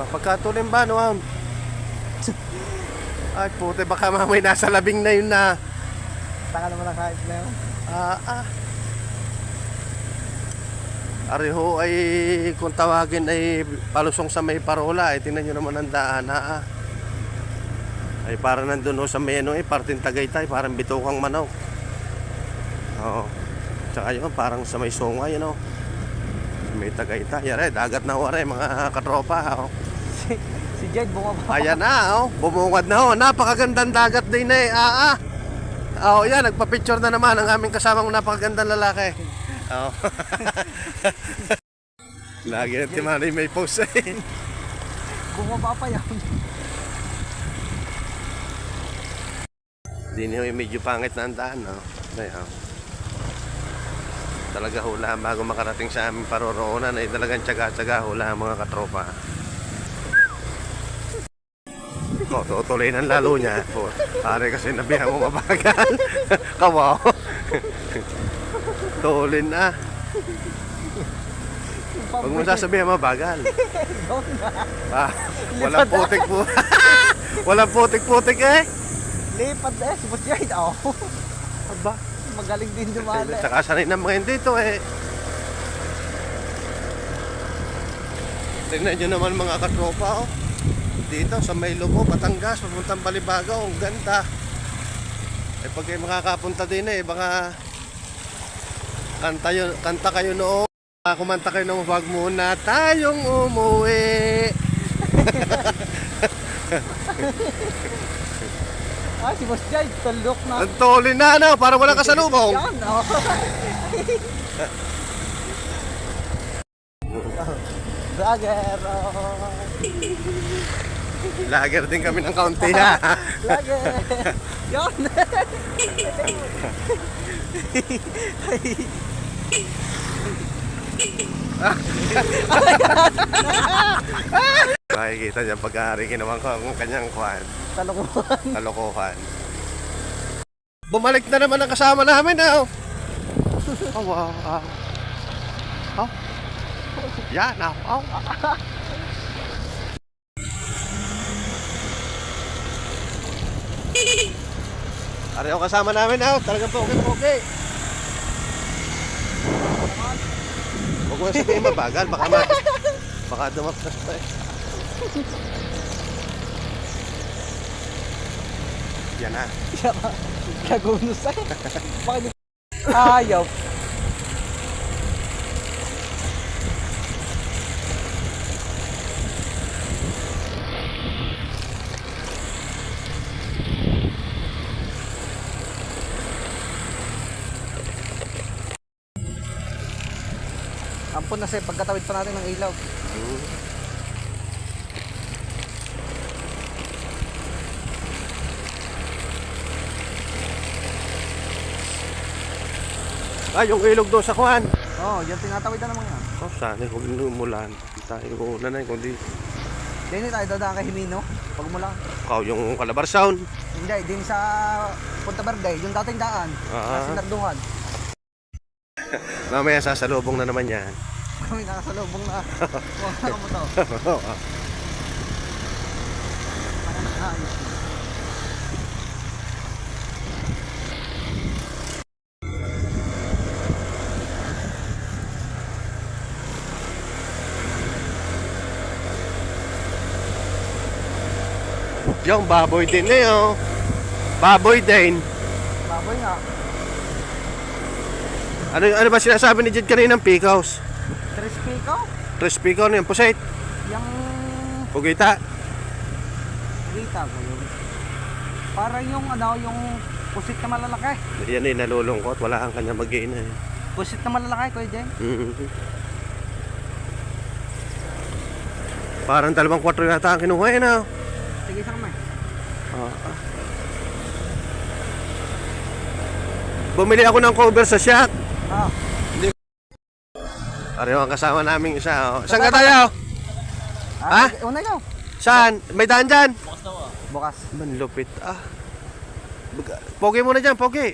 Pagkatulin ba, no? Ay, puti, baka mamay nasa labing na yun na. Taka naman ang kahit na yun. Ariho ay kung tawagin ay palusong sa may parola. Ay tingnan nyo naman ang daan. Ay para nandun sa may ano parting Tagaytay. Parang bitukang manok. Oo. Tsaka yun parang sa may sungay may Tagaytay. Yan dagat na wari mga katropa. Si Jed bumaba. Ayan na bumungad na napakagandang dagat din yan nagpa-picture na naman ang aming kasamang napakagandang lalaki. Lagi na timari may post Bumaba pa yan. Di niyo medyo pangit na ang daan talaga hula bago makarating sa aming paroroonan ay talagang tsaga-tsaga hula mga katropa. Tutuloy ng lalo niya pare kasi nabihan mo mabagal. Kawaw. Tulin na. Huwag mo sasabihin mabagal. Walang putik po. Walang putik-putik Lipad si Boss Jed. Aba, magaling din dumali. Tsaka sanay na mga dito Tingnan nyo naman mga katropa dito sa may Lobo, Batangas, papuntang Balibago, ang ganda. Pag kayo makakapunta din baka kanta kayo noon. Kumanta kayo nung wag muna tayong umuwi. Si Boss Jed, talok na. Ang tolin na para walang kasalubong. Yan Vlogger. Lager din kami ng kaunti Vlogger. Yan. Makikita niya pag-aari ginawan ko ang kanyang kwan. Kalokohan. Bumalik na naman ang kasama namin wow. Yan Ari ang kasama namin talagang pogi. Huwag mo sabihin mabagal, baka dumaptas pa Yan na. Kagunus ayaw. Ampun na pagkatawid pa natin ng ilaw. Yung ilog doon sa kuhan. Yan tinatawid na naman yan. Sana huwag lumulan. Tayo uulan na kundi. Dini tayo dadaan kay Himino. Pag mula. Yung Calabar Sound. Hindi, din sa Punta Verde, yung dating daan. Sa Sinarduhan. Mamaya sasalubong na naman yan. Kami nakasalubong na. Huwag na mo to. Yung baboy din Baboy din. Baboy nga. Ano ba sinasabi ni Jed kanina ng pikaws? Tres pikaw yung pusit. Yung Pugita. Pugita ba yun? Parang yung yung pusit na malalaki. Yan nalulungkot. Wala kang kanya mag-iina Pusit na malalaki, Kuya Jen. Parang 2-4 yata ang kinuha Sige, isa kamay. Bumili ako ng cover sa Shaq. Pareho ang kasama namin isa. Saan ka tayo? Una ikaw. Saan? May daan dyan? Bukas daw Bukas. Manlupit Pogi muna dyan, pogi.